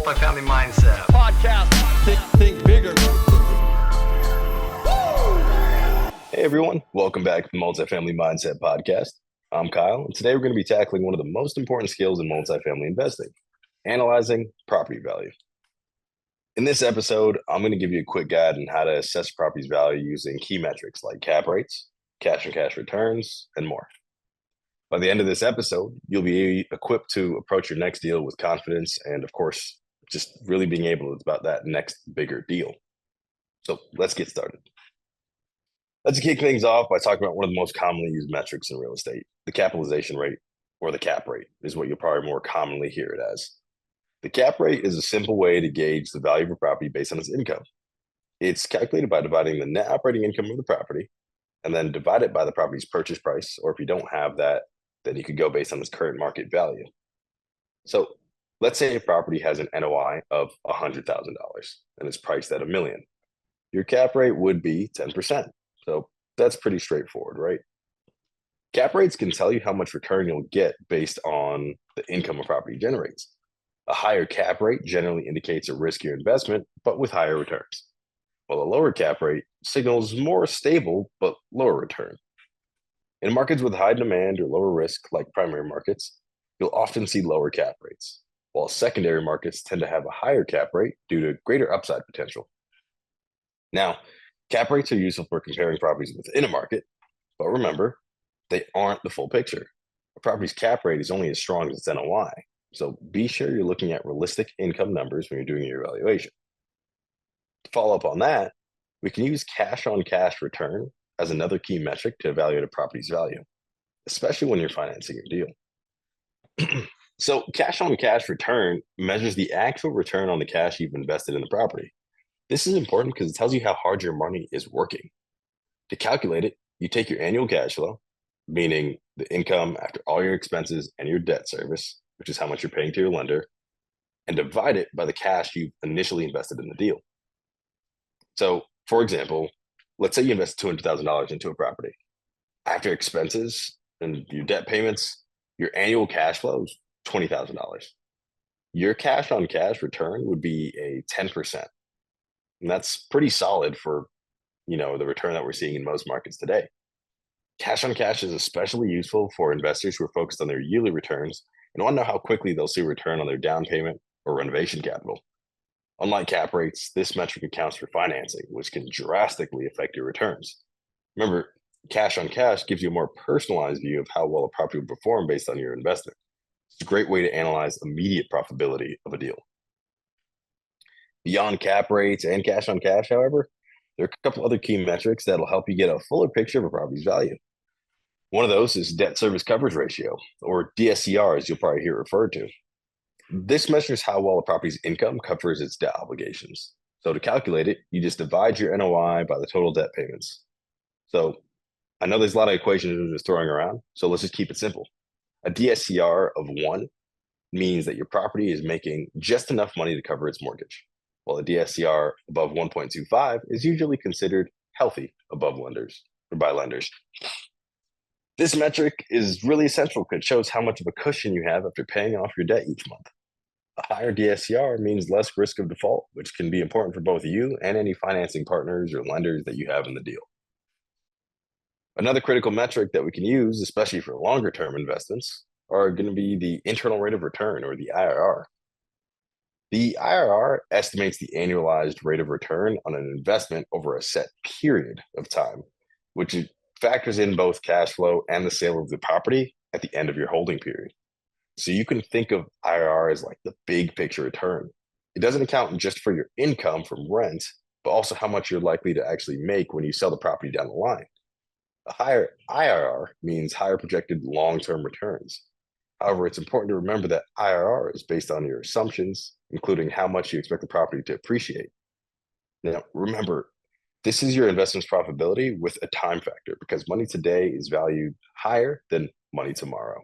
Multifamily Mindset podcast. Think bigger. Hey everyone, welcome back to the Multifamily Mindset podcast. I'm Kyle, and today we're going to be tackling one of the most important skills in multifamily investing, analyzing property value. In this episode, I'm going to give you a quick guide on how to assess property's value using key metrics like cap rates, cash-on-cash returns, and more. By the end of this episode, you'll be equipped to approach your next deal with confidence and, of course, just really being able to about that next bigger deal. So let's get started. Let's kick things off by talking about one of the most commonly used metrics in real estate. The capitalization rate, or the cap rate, is what you'll probably more commonly hear it as. The cap rate is a simple way to gauge the value of a property based on its income. It's calculated by dividing the net operating income of the property and then divide it by the property's purchase price, or if you don't have that, then you could go based on its current market value. So let's say a property has an NOI of $100,000 and it's priced at $1 million. Your cap rate would be 10%. So that's pretty straightforward, right? Cap rates can tell you how much return you'll get based on the income a property generates. A higher cap rate generally indicates a riskier investment, but with higher returns, while a lower cap rate signals more stable but lower return. In markets with high demand or lower risk, like primary markets, you'll often see lower cap rates, while secondary markets tend to have a higher cap rate due to greater upside potential. Now, cap rates are useful for comparing properties within a market, but remember, they aren't the full picture. A property's cap rate is only as strong as its NOI, so be sure you're looking at realistic income numbers when you're doing your evaluation. To follow up on that, we can use cash-on-cash return as another key metric to evaluate a property's value, especially when you're financing your deal. So cash-on-cash return measures the actual return on the cash you've invested in the property. This is important because it tells you how hard your money is working. To calculate it, you take your annual cash flow, meaning the income after all your expenses and your debt service, which is how much you're paying to your lender, and divide it by the cash you've initially invested in the deal. So, for example, let's say you invest $200,000 into a property. After expenses and your debt payments, your annual cash flow is $20,000. Your cash-on-cash return would be a 10%. And that's pretty solid for, the return that we're seeing in most markets today. Cash on cash is especially useful for investors who are focused on their yearly returns and want to know how quickly they'll see a return on their down payment or renovation capital. Unlike cap rates, this metric accounts for financing, which can drastically affect your returns. Remember, cash on cash gives you a more personalized view of how well a property will perform based on your investment. It's a great way to analyze immediate profitability of a deal. Beyond cap rates and cash on cash, however, there are a couple other key metrics that'll help you get a fuller picture of a property's value. One of those is debt service coverage ratio, or DSCR, as you'll probably hear referred to. This measures how well a property's income covers its debt obligations. So to calculate it, you just divide your NOI by the total debt payments. So I know there's a lot of equations we're just throwing around, so let's just keep it simple. A DSCR of 1 means that your property is making just enough money to cover its mortgage, while a DSCR above 1.25 is usually considered healthy above lenders or by lenders. This metric is really essential because it shows how much of a cushion you have after paying off your debt each month. A higher DSCR means less risk of default, which can be important for both you and any financing partners or lenders that you have in the deal. Another critical metric that we can use, especially for longer term investments, are going to be the internal rate of return, or the IRR. The IRR estimates the annualized rate of return on an investment over a set period of time, which factors in both cash flow and the sale of the property at the end of your holding period. So you can think of IRR as like the big picture return. It doesn't account just for your income from rent, but also how much you're likely to actually make when you sell the property down the line. A higher IRR means higher projected long-term returns. However, it's important to remember that IRR is based on your assumptions, including how much you expect the property to appreciate. Now, remember, this is your investment's profitability with a time factor, because money today is valued higher than money tomorrow.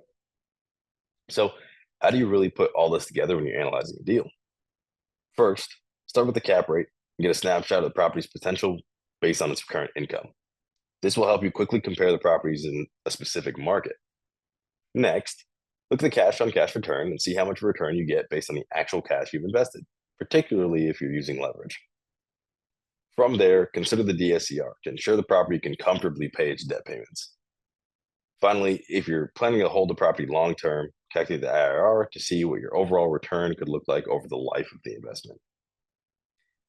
So how do you really put all this together when you're analyzing a deal? First, start with the cap rate and get a snapshot of the property's potential based on its current income. This will help you quickly compare the properties in a specific market. Next, Look at the cash on cash return and see how much return you get based on the actual cash you've invested, particularly if you're using leverage. From there, consider the DSCR to ensure the property can comfortably pay its debt payments. Finally, if you're planning to hold the property long term, calculate the IRR to see what your overall return could look like over the life of the investment.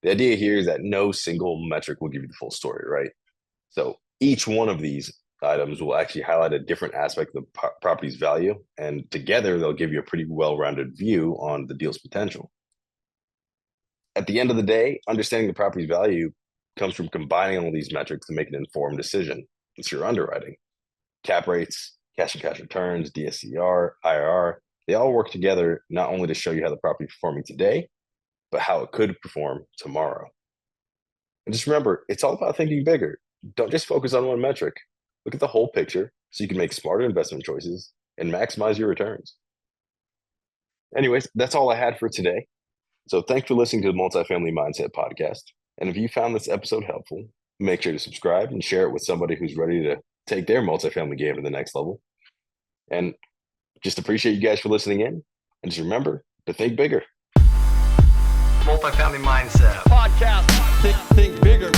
The idea here is that no single metric will give you the full story, right? So each one of these items will actually highlight a different aspect of the property's value, and together they'll give you a pretty well-rounded view on the deal's potential. At the end of the day, understanding the property's value comes from combining all these metrics to make an informed decision. It's your underwriting. Cap rates, cash and cash returns, DSCR, IRR, they all work together not only to show you how the property is performing today, but how it could perform tomorrow. And just remember, it's all about thinking bigger. Don't just focus on one metric. Look at the whole picture so you can make smarter investment choices and maximize your returns. Anyways, that's all I had for today. So thanks for listening to the Multifamily Mindset podcast. And if you found this episode helpful, make sure to subscribe and share it with somebody who's ready to take their multifamily game to the next level. And just appreciate you guys for listening in. And just remember to think bigger. Multifamily Mindset Podcast. Think bigger.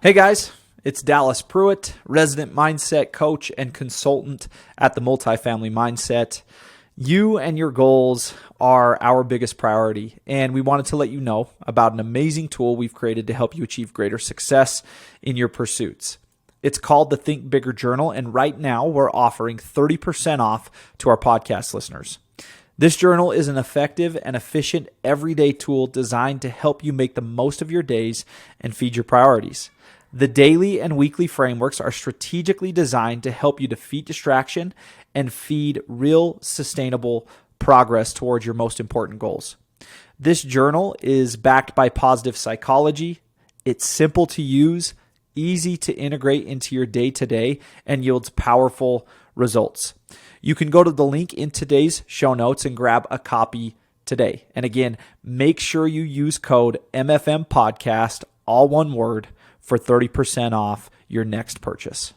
Hey guys, it's Dallas Pruitt, resident mindset coach and consultant at the Multifamily Mindset. You and your goals are our biggest priority, and we wanted to let you know about an amazing tool we've created to help you achieve greater success in your pursuits. It's called the Think Bigger Journal, and right now we're offering 30% off to our podcast listeners. This journal is an effective and efficient everyday tool designed to help you make the most of your days and feed your priorities. The daily and weekly frameworks are strategically designed to help you defeat distraction and feed real, sustainable progress towards your most important goals. This journal is backed by positive psychology. It's simple to use, easy to integrate into your day-to-day, and yields powerful results. You can go to the link in today's show notes and grab a copy today. And again, make sure you use code MFM Podcast, all one word, for 30% off your next purchase.